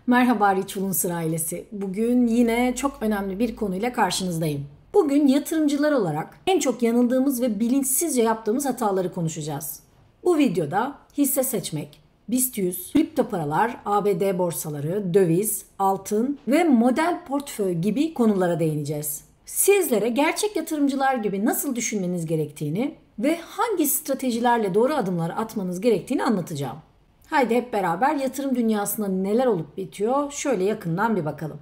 Merhaba Richfluencer ailesi. Bugün yine çok önemli bir konuyla karşınızdayım. Bugün yatırımcılar olarak en çok yanıldığımız ve bilinçsizce yaptığımız hataları konuşacağız. Bu videoda hisse seçmek, BIST 100, kripto paralar, ABD borsaları, döviz, altın ve model portföy gibi konulara değineceğiz. Sizlere gerçek yatırımcılar gibi nasıl düşünmeniz gerektiğini ve hangi stratejilerle doğru adımlar atmanız gerektiğini anlatacağım. Haydi hep beraber yatırım dünyasında neler olup bitiyor şöyle yakından bir bakalım.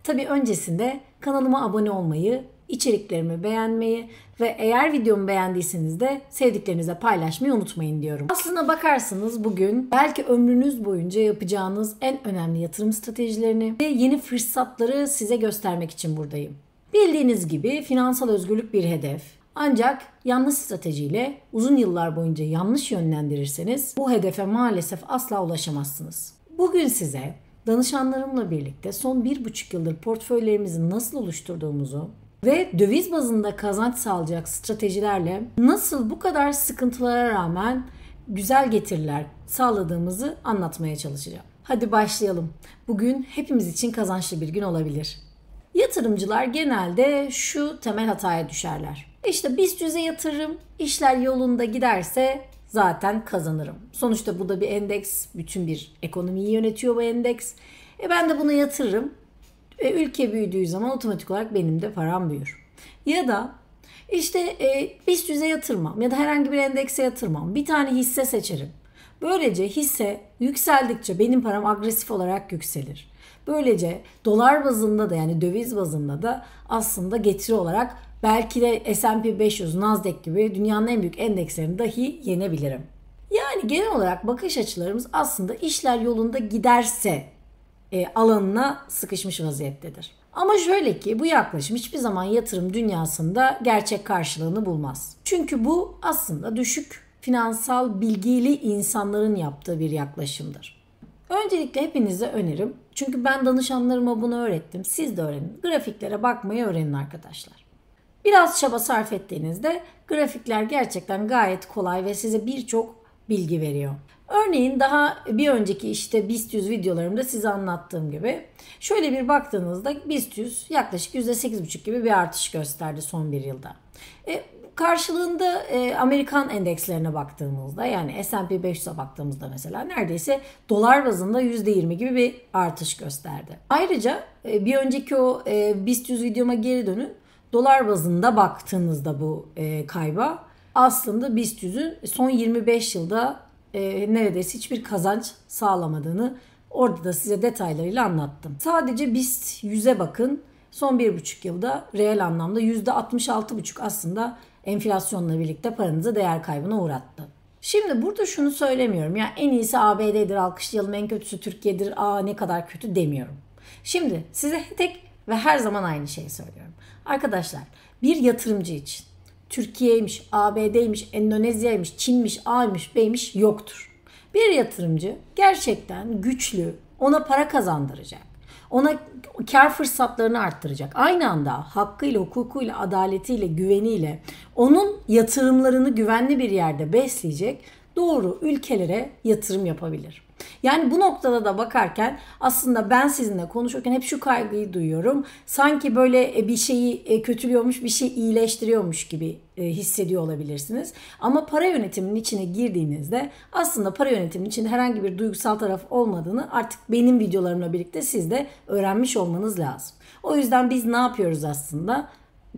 Tabii öncesinde kanalıma abone olmayı, içeriklerimi beğenmeyi ve eğer videomu beğendiyseniz de sevdiklerinizle paylaşmayı unutmayın diyorum. Aslına bakarsanız bugün belki ömrünüz boyunca yapacağınız en önemli yatırım stratejilerini ve yeni fırsatları size göstermek için buradayım. Bildiğiniz gibi finansal özgürlük bir hedef. Ancak yanlış stratejiyle uzun yıllar boyunca yanlış yönlendirirseniz bu hedefe maalesef asla ulaşamazsınız. Bugün size danışanlarımla birlikte son 1,5 yıldır portföylerimizi nasıl oluşturduğumuzu ve döviz bazında kazanç sağlayacak stratejilerle nasıl bu kadar sıkıntılara rağmen güzel getiriler sağladığımızı anlatmaya çalışacağım. Hadi başlayalım. Bugün hepimiz için kazançlı bir gün olabilir. Yatırımcılar genelde şu temel hataya düşerler. İşte BIST 100'e yatırırım, işler yolunda giderse zaten kazanırım. Sonuçta bu da bir endeks, bütün bir ekonomiyi yönetiyor bu endeks. Ben de buna yatırırım. Ülke büyüdüğü zaman otomatik olarak benim de param büyür. Ya da işte BIST 100'e yatırmam ya da herhangi bir endekse yatırmam. Bir tane hisse seçerim. Böylece hisse yükseldikçe benim param agresif olarak yükselir. Böylece dolar bazında da yani döviz bazında da aslında getiri olarak belki de S&P 500, Nasdaq gibi dünyanın en büyük endekslerini dahi yenebilirim. Yani genel olarak bakış açılarımız aslında işler yolunda giderse alanına sıkışmış vaziyettedir. Ama şöyle ki bu yaklaşım hiçbir zaman yatırım dünyasında gerçek karşılığını bulmaz. Çünkü bu aslında düşük finansal bilgili insanların yaptığı bir yaklaşımdır. Öncelikle hepinize önerim. Çünkü ben danışanlarıma bunu öğrettim. Siz de öğrenin. Grafiklere bakmayı öğrenin arkadaşlar. Biraz çaba sarf ettiğinizde grafikler gerçekten gayet kolay ve size birçok bilgi veriyor. Örneğin daha bir önceki işte BIST 100 videolarımda size anlattığım gibi şöyle bir baktığınızda BIST 100 yaklaşık %8,5 gibi bir artış gösterdi son bir yılda. Karşılığında Amerikan endekslerine baktığımızda yani S&P 500'e baktığımızda mesela neredeyse dolar bazında %20 gibi bir artış gösterdi. Ayrıca bir önceki o BIST 100 videoma geri dönün. Dolar bazında baktığınızda bu kayba aslında BIST 100'ün son 25 yılda neredeyse hiçbir kazanç sağlamadığını orada da size detaylarıyla anlattım. Sadece BIST 100'e bakın. Son 1,5 yılda reel anlamda %66,5 aslında enflasyonla birlikte paranızı değer kaybına uğrattı. Şimdi burada şunu söylemiyorum. Ya en iyisi ABD'dir, alkışlayalım, en kötüsü Türkiye'dir, ne kadar kötü demiyorum. Şimdi size tek ve her zaman aynı şeyi söylüyorum. Arkadaşlar bir yatırımcı için Türkiye'ymiş, ABD'ymiş, Endonezya'ymış, Çin'miş, A'ymış, B'ymiş yoktur. Bir yatırımcı gerçekten güçlü, ona para kazandıracak. Ona kar fırsatlarını arttıracak. Aynı anda hakkıyla, hukukuyla, adaletiyle, güveniyle onun yatırımlarını güvenli bir yerde besleyecek doğru ülkelere yatırım yapabilir. Yani bu noktada da bakarken aslında ben sizinle konuşurken hep şu kaygıyı duyuyorum. Sanki böyle bir şeyi kötülüyormuş, bir şey iyileştiriyormuş gibi hissediyor olabilirsiniz. Ama para yönetiminin içine girdiğinizde aslında para yönetiminin içinde herhangi bir duygusal taraf olmadığını artık benim videolarımla birlikte siz de öğrenmiş olmanız lazım. O yüzden biz ne yapıyoruz aslında?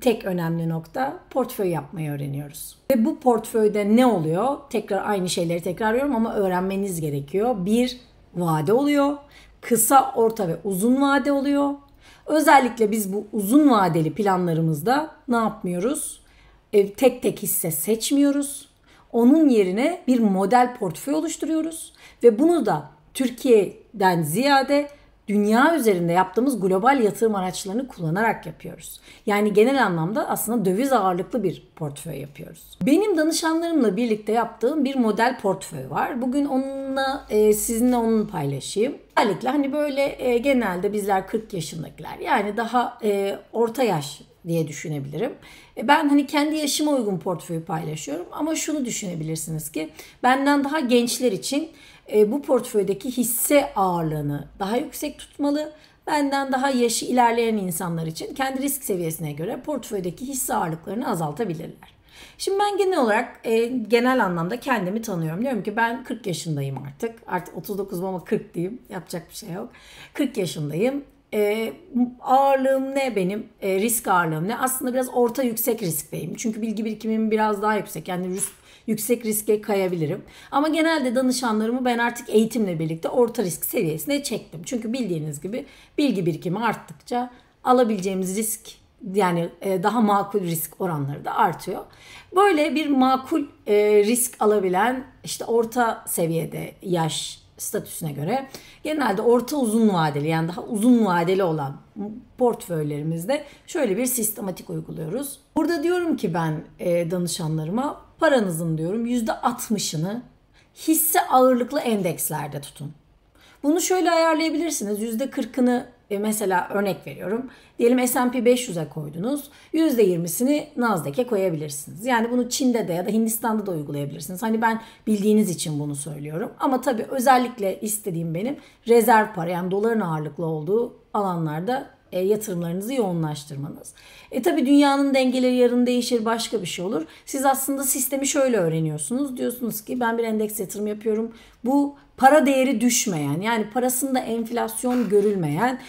Tek önemli nokta portföy yapmayı öğreniyoruz. Ve bu portföyde ne oluyor? Tekrar aynı şeyleri tekrarlıyorum ama öğrenmeniz gerekiyor. Bir vade oluyor. Kısa, orta ve uzun vade oluyor. Özellikle biz bu uzun vadeli planlarımızda ne yapmıyoruz? Tek tek hisse seçmiyoruz. Onun yerine bir model portföy oluşturuyoruz. Ve bunu da Türkiye'den ziyade dünya üzerinde yaptığımız global yatırım araçlarını kullanarak yapıyoruz. Yani genel anlamda aslında döviz ağırlıklı bir portföy yapıyoruz. Benim danışanlarımla birlikte yaptığım bir model portföy var. Bugün onunla sizinle onu paylaşayım. Özellikle hani böyle genelde bizler 40 yaşındakiler yani daha orta yaş diye düşünebilirim. Ben hani kendi yaşıma uygun portföyü paylaşıyorum ama şunu düşünebilirsiniz ki benden daha gençler için bu portföydeki hisse ağırlığını daha yüksek tutmalı. Benden daha yaşı ilerleyen insanlar için kendi risk seviyesine göre portföydeki hisse ağırlıklarını azaltabilirler. Şimdi ben genel olarak genel anlamda kendimi tanıyorum. Diyorum ki ben 40 yaşındayım artık. Artık 39 ama 40 diyeyim. Yapacak bir şey yok. 40 yaşındayım. Ağırlığım ne benim? Risk ağırlığım ne? Aslında biraz orta yüksek riskteyim. Çünkü bilgi birikimim biraz daha yüksek. Yani yüksek riske kayabilirim. Ama genelde danışanlarımı ben artık eğitimle birlikte orta risk seviyesine çektim. Çünkü bildiğiniz gibi bilgi birikimi arttıkça alabileceğimiz risk yani daha makul risk oranları da artıyor. Böyle bir makul risk alabilen işte orta seviyede yaş statüsüne göre genelde orta uzun vadeli yani daha uzun vadeli olan portföylerimizde şöyle bir sistematik uyguluyoruz. Burada diyorum ki ben danışanlarıma paranızın diyorum %60'ını hisse ağırlıklı endekslerde tutun. Bunu şöyle ayarlayabilirsiniz. %40'ını mesela örnek veriyorum. Diyelim S&P 500'e koydunuz. %20'sini Nasdaq'e koyabilirsiniz. Yani bunu Çin'de de ya da Hindistan'da da uygulayabilirsiniz. Hani ben bildiğiniz için bunu söylüyorum. Ama tabii özellikle istediğim benim rezerv para yani doların ağırlıklı olduğu alanlarda yatırımlarınızı yoğunlaştırmanız. Tabii dünyanın dengeleri yarın değişir, başka bir şey olur. Siz aslında sistemi şöyle öğreniyorsunuz. Diyorsunuz ki ben bir endeks yatırım yapıyorum. Bu para değeri düşmeyen yani parasında enflasyon görülmeyen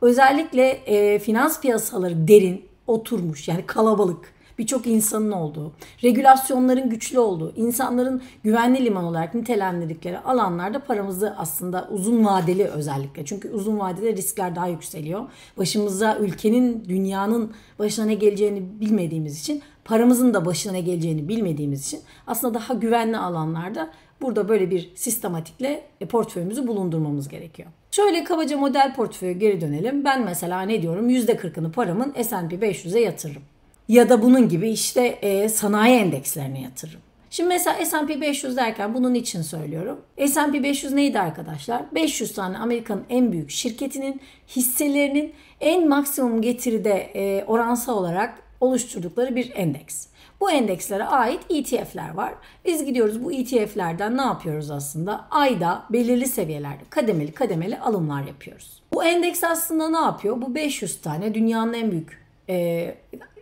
özellikle finans piyasaları derin oturmuş yani kalabalık. Birçok insanın olduğu, regülasyonların güçlü olduğu, insanların güvenli liman olarak nitelendirdikleri alanlarda paramızı aslında uzun vadeli özellikle. Çünkü uzun vadede riskler daha yükseliyor. Başımıza ülkenin, dünyanın başına ne geleceğini bilmediğimiz için, paramızın da başına ne geleceğini bilmediğimiz için aslında daha güvenli alanlarda burada böyle bir sistematikle portföyümüzü bulundurmamız gerekiyor. Şöyle kabaca model portföye geri dönelim. Ben mesela ne diyorum? %40'ını paramın S&P 500'e yatırırım. Ya da bunun gibi işte sanayi endekslerine yatırırım. Şimdi mesela S&P 500 derken bunun için söylüyorum. S&P 500 neydi arkadaşlar? 500 tane Amerika'nın en büyük şirketinin hisselerinin en maksimum getiride oransal olarak oluşturdukları bir endeks. Bu endekslere ait ETF'ler var. Biz gidiyoruz bu ETF'lerden ne yapıyoruz aslında? Ayda belirli seviyelerde kademeli kademeli alımlar yapıyoruz. Bu endeks aslında ne yapıyor? Bu 500 tane dünyanın en büyük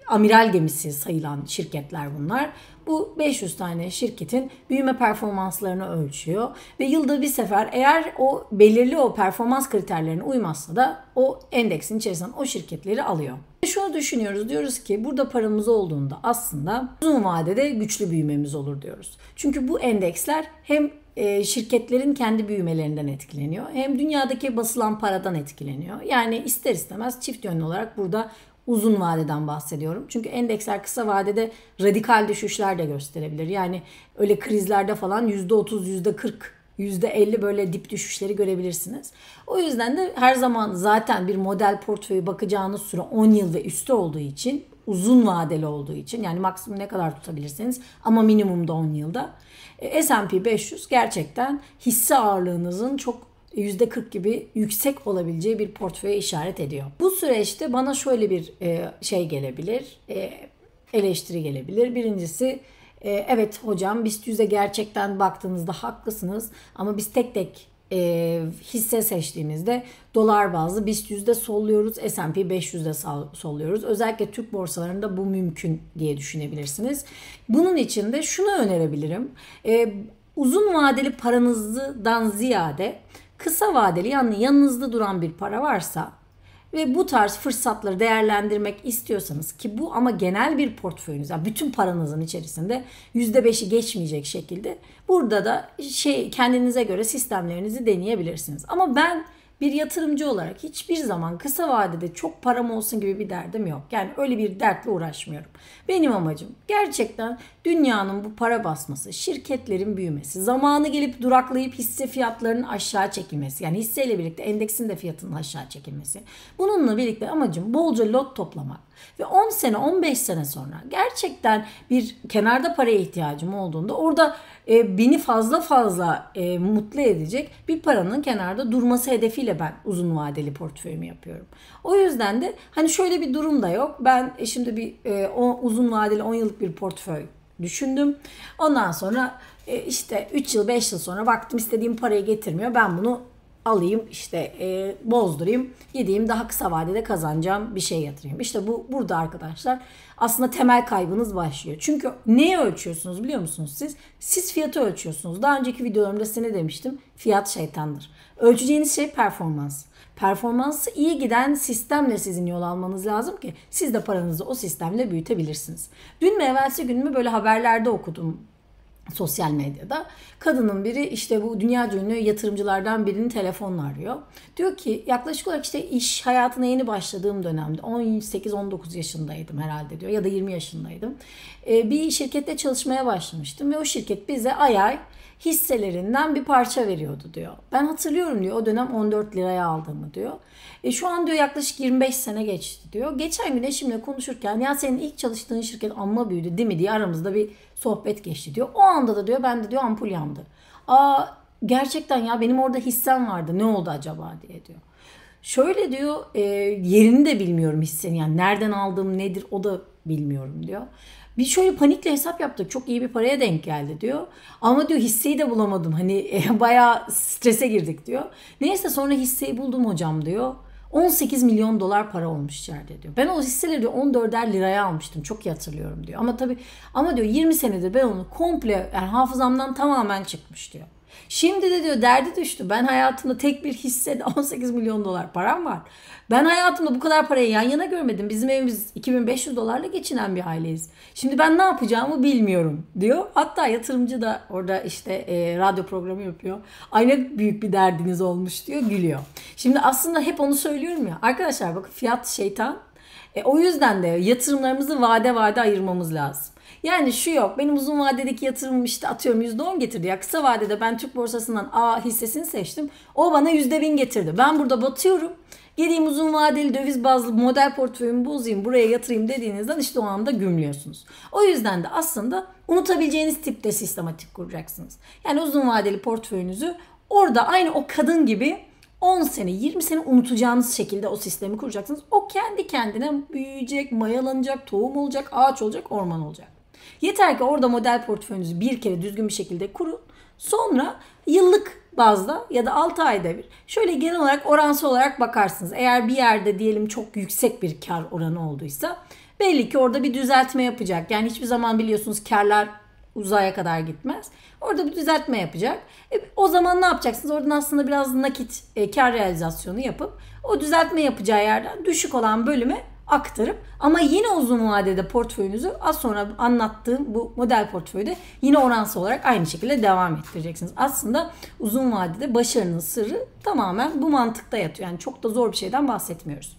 amiral gemisi sayılan şirketler bunlar. Bu 500 tane şirketin büyüme performanslarını ölçüyor ve yılda bir sefer eğer o belirli o performans kriterlerine uymazsa da o endeksin içerisinden o şirketleri alıyor. Şunu düşünüyoruz, diyoruz ki burada paramız olduğunda aslında uzun vadede güçlü büyümemiz olur diyoruz. Çünkü bu endeksler hem şirketlerin kendi büyümelerinden etkileniyor hem dünyadaki basılan paradan etkileniyor. Yani ister istemez çift yönlü olarak burada uzun vadeden bahsediyorum. Çünkü endeksler kısa vadede radikal düşüşler de gösterebilir. Yani öyle krizlerde falan %30, %40, %50 böyle dip düşüşleri görebilirsiniz. O yüzden de her zaman zaten bir model portföyü bakacağınız süre 10 yıl ve üstü olduğu için, uzun vadeli olduğu için yani maksimum ne kadar tutabilirseniz ama minimumda 10 yılda S&P 500 gerçekten hisse ağırlığınızın çok %40 gibi yüksek olabileceği bir portföye işaret ediyor. Bu süreçte bana şöyle bir şey gelebilir, eleştiri gelebilir. Birincisi evet hocam BIST 100'e gerçekten baktığınızda haklısınız ama biz tek tek hisse seçtiğimizde dolar bazlı BIST 100'de solluyoruz, S&P 500'de solluyoruz. Özellikle Türk borsalarında bu mümkün diye düşünebilirsiniz. Bunun için de şunu önerebilirim. Uzun vadeli paranızdan ziyade kısa vadeli yani yanınızda duran bir para varsa ve bu tarz fırsatları değerlendirmek istiyorsanız ki bu ama genel bir portföyünüz yani bütün paranızın içerisinde %5'i geçmeyecek şekilde burada da kendinize göre sistemlerinizi deneyebilirsiniz. Ama ben bir yatırımcı olarak hiçbir zaman kısa vadede çok param olsun gibi bir derdim yok. Yani öyle bir dertle uğraşmıyorum. Benim amacım gerçekten dünyanın bu para basması, şirketlerin büyümesi, zamanı gelip duraklayıp hisse fiyatlarının aşağı çekilmesi. Yani hisseyle birlikte endeksin de fiyatının aşağı çekilmesi. Bununla birlikte amacım bolca lot toplamak. Ve 10 sene 15 sene sonra gerçekten bir kenarda paraya ihtiyacım olduğunda orada beni fazla mutlu edecek bir paranın kenarda durması hedefiyle ben uzun vadeli portföyümü yapıyorum. O yüzden de hani şöyle bir durum da yok. Ben şimdi bir uzun vadeli 10 yıllık bir portföy düşündüm. Ondan sonra işte 3 yıl 5 yıl sonra baktım istediğim parayı getirmiyor. Ben bunu alayım işte bozdurayım, gideyim daha kısa vadede kazanacağım bir şey yatırayım. İşte burada arkadaşlar aslında temel kaybınız başlıyor. Çünkü neyi ölçüyorsunuz biliyor musunuz siz? Siz fiyatı ölçüyorsunuz. Daha önceki videolarımda size ne demiştim? Fiyat şeytandır. Ölçeceğiniz şey performans. Performansı iyi giden sistemle sizin yol almanız lazım ki siz de paranızı o sistemle büyütebilirsiniz. Dün mü evvelsi gün mü böyle haberlerde okudum sosyal medyada. Kadının biri işte bu dünyaca ünlü yatırımcılardan birinin telefonla arıyor. Diyor ki yaklaşık olarak işte iş hayatına yeni başladığım dönemde 18-19 yaşındaydım herhalde diyor ya da 20 yaşındaydım. Bir şirkette çalışmaya başlamıştım ve o şirket bize ay hisselerinden bir parça veriyordu diyor. Ben hatırlıyorum diyor o dönem 14 liraya aldığımı diyor. Şu an diyor yaklaşık 25 sene geçti diyor. Geçen gün eşimle konuşurken ya senin ilk çalıştığın şirket amma büyüdü değil mi diye aramızda bir sohbet geçti diyor. O anda da diyor bende diyor ampul yandı. Gerçekten ya benim orada hissem vardı ne oldu acaba diye diyor. Şöyle diyor yerini de bilmiyorum hissenin yani nereden aldığım nedir o da bilmiyorum diyor. Bir şöyle panikle hesap yaptık. Çok iyi bir paraya denk geldi diyor. Ama diyor hisseyi de bulamadım. Hani bayağı strese girdik diyor. Neyse sonra hisseyi buldum hocam diyor. 18 milyon dolar para olmuş içeride diyor. Ben o hisseleri diyor 14'er liraya almıştım. Çok iyi hatırlıyorum diyor. Ama diyor 20 senedir ben onu komple yani hafızamdan tamamen çıkmış diyor. Şimdi de diyor derdi düştü. Ben hayatımda tek bir hissede 18 milyon dolar param var. Ben hayatımda bu kadar parayı yan yana görmedim. Bizim evimiz 2500 dolarla geçinen bir aileyiz. Şimdi ben ne yapacağımı bilmiyorum diyor. Hatta yatırımcı da orada işte radyo programı yapıyor. Aynı büyük bir derdiniz olmuş diyor gülüyor. Şimdi aslında hep onu söylüyorum ya. Arkadaşlar bakın fiyat şeytan. O yüzden de yatırımlarımızı vade ayırmamız lazım. Yani şu yok benim uzun vadedeki yatırımım işte atıyorum %10 getirdi ya kısa vadede ben Türk borsasından A hissesini seçtim o bana %1000 getirdi ben burada batıyorum gideyim uzun vadeli döviz bazlı model portföyümü bozayım buraya yatırayım dediğinizden işte o anda gümlüyorsunuz. O yüzden de aslında unutabileceğiniz tipte sistematik kuracaksınız. Yani uzun vadeli portföyünüzü orada aynı o kadın gibi 10 sene 20 sene unutacağınız şekilde o sistemi kuracaksınız. O kendi kendine büyüyecek, mayalanacak, tohum olacak, ağaç olacak, orman olacak. Yeter ki orada model portföyünüzü bir kere düzgün bir şekilde kurun. Sonra yıllık bazda ya da 6 ayda bir şöyle genel olarak oransal olarak bakarsınız. Eğer bir yerde diyelim çok yüksek bir kar oranı olduysa belli ki orada bir düzeltme yapacak. Yani hiçbir zaman biliyorsunuz karlar uzaya kadar gitmez. Orada bir düzeltme yapacak. O zaman ne yapacaksınız? Oradan aslında biraz nakit kar realizasyonu yapıp o düzeltme yapacağı yerden düşük olan bölüme aktarıp ama yine uzun vadede portföyünüzü az sonra anlattığım bu model portföyde yine oransal olarak aynı şekilde devam ettireceksiniz. Aslında uzun vadede başarının sırrı tamamen bu mantıkta yatıyor. Yani çok da zor bir şeyden bahsetmiyoruz.